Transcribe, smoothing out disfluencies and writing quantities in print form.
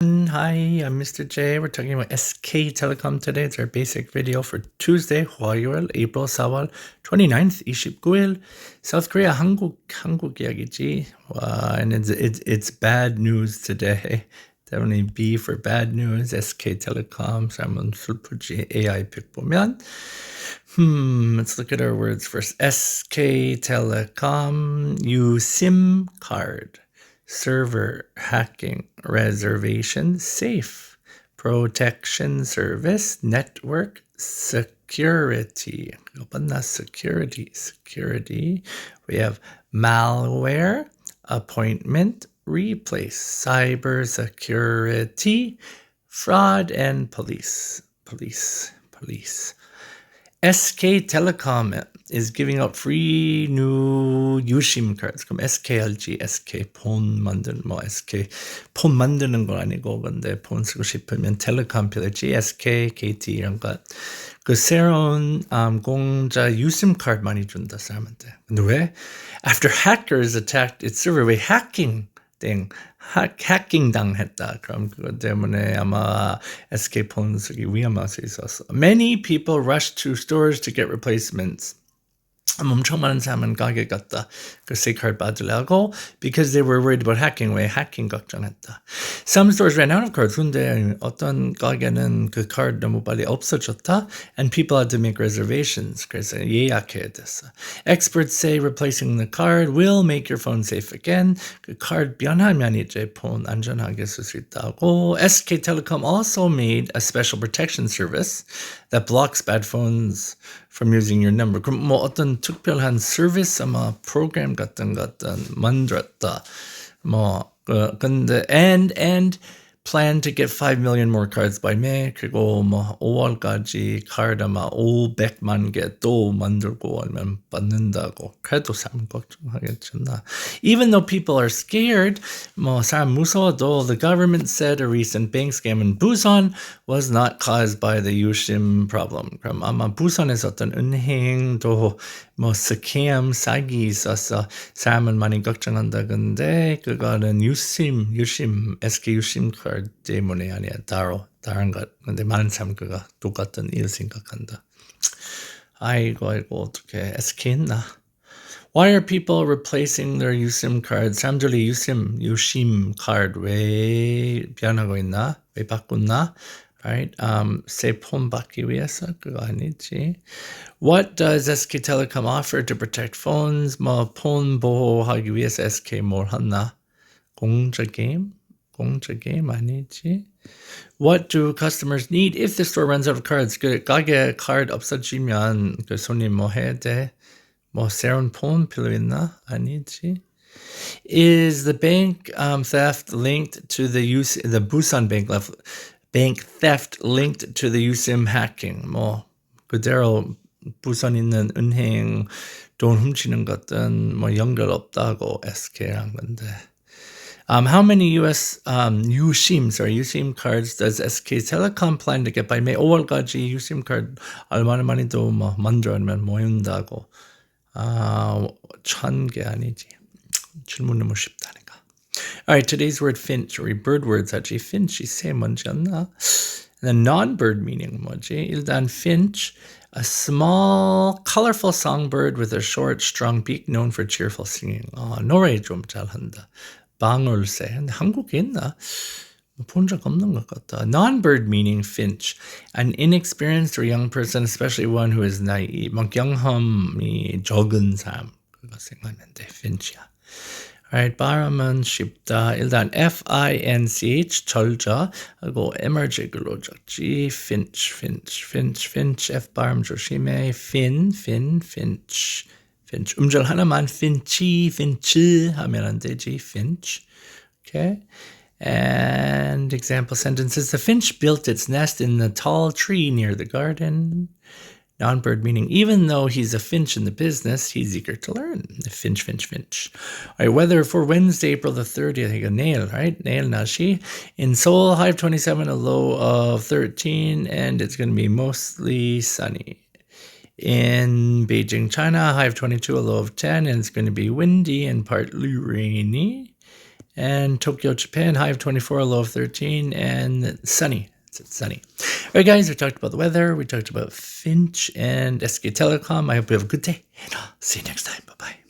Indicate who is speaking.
Speaker 1: Hi, I'm Mr. J. We're talking about SK Telecom today. It's our basic video for Tuesday, 화요일, April 4월 29th, 29일. South Korea, 한국 이야기지. And it's bad news today. Definitely B for bad news. SK Telecom. 한번 슬프지. AI 픽 보면. Let's look at our words first. SK Telecom USIM card. Server hacking, reservations, safe, protection service, network, security. Security. We have malware, appointment, replace, cyber security, fraud, and police. SK Telecom is giving out free new USIM cards. 그럼 SK 알지? SK 폰 만드는 SK 폰 만드는 건 아니고 근데 폰 쓰고 싶으면 텔레콤 필요지. SK, KT 이런 것. 그 새로운 공짜 USIM 카드 많이 준다 사람한테. 근데 왜? After hackers attacked its server, 왜 해킹 당했다. 그럼 그것 때문에 아마 SK 폰 쓰기 위험할 수 있었어. Many people rushed to stores to get replacements. 엄청 많은 사람은 가게 갔다. 그 새 카드 받으려고 because they were worried about hacking. 왜 해킹 걱정했다. Some stores ran out of cards. 근데 어떤 가게는 그 카드 너무 빨리 없어졌다. And people had to make reservations. 그래서 예약해야 됐어. Experts say replacing the card will make your phone safe again. 그 카드 변하면 이제 폰 안전하게 쓸 수 있다고. SK Telecom also made a special protection service that blocks bad phones from using your number. 그럼 뭐 어떤 특별한 서비스 아마 프로그램 같은 만들었다. 근데 and plan to get 5 million more cards by May. 그리고 5월까지 카드 아마 500만 개 또 만들고 하면 받는다고. 그래도 사람 걱정하겠잖아. Even though people are scared, 사람 무서워도 the government said a recent bank scam in Busan was not caused by the USIM problem. 그럼 아마 부산에서 어떤 은행도 스캠, 사기 있어서 사람은 많이 걱정한다. 근데 그거는 USIM, SK USIM 카드 때문에 아니야. 다른 것. 근데 많은 사람 그거 똑같은 일 생각한다. 아이고 어떡해. SK 있나? Why are people replacing their USIM cards? 사람들이 USIM 카드 왜 변하고 있나? 왜 바꾼나? Right? 새 폰 받기 위해서 그거 아니지. What does SK Telecom offer to protect phones? 폰 보호하기 위해서 SK 뭘 하나? 공짜 게임 아니지. What do customers need if the store runs out of cards? 그 가게 카드 없어지면 그 손님 해야 돼? 새로운 폰 필요 있나? 아니지. Is the bank theft linked to the Busan bank theft linked to the USIM hacking? 그대로 부산 있는 은행 돈 훔치는 것은 연결 없다고 SK한 건데. How many USIM cards does SK Telecom plan to get by May? 5월까지 USIM 카드 얼마나 많이 또 만들어내면 모인다고. 1,000개 아니지. 질문 너무 쉽다니까. Alright, today's word finch, 우리 bird words 하지. finch이 새 뭔지 알나? The non-bird meaning 뭐지? 일단 finch, a small, colorful songbird with a short, strong beak known for cheerful singing. 노래 좀 잘한다. 방울새. 근데 한국에 있나? 본 적 없는 것 같다. Non-bird meaning finch, an inexperienced or young person, especially one who is naive. 경험이 적은 사람. 그거 생각하면 돼. finch야. Alright, 발음은 쉽다. 일단 finch 절자 하고 emerge로 적지. finch. F 발음 조심해. finch. 음절 하나만 finch 하면 안 되지. finch. Okay. And example sentences. The finch built its nest in the tall tree near the garden. Non-bird meaning, even though he's a finch in the business, he's eager to learn. Finch. All right, weather for Wednesday, April the 30th. 이거 내일, right? 내일 날씨. In Seoul, high of 27, a low of 13, and it's going to be mostly sunny. In Beijing, China, high of 22, a low of 10, and it's going to be windy and partly rainy. And Tokyo, Japan, high of 24, low of 13, and sunny. It's sunny. All right, guys, we talked about the weather. We talked about Finch and SK Telecom. I hope you have a good day, and I'll see you next time. Bye-bye.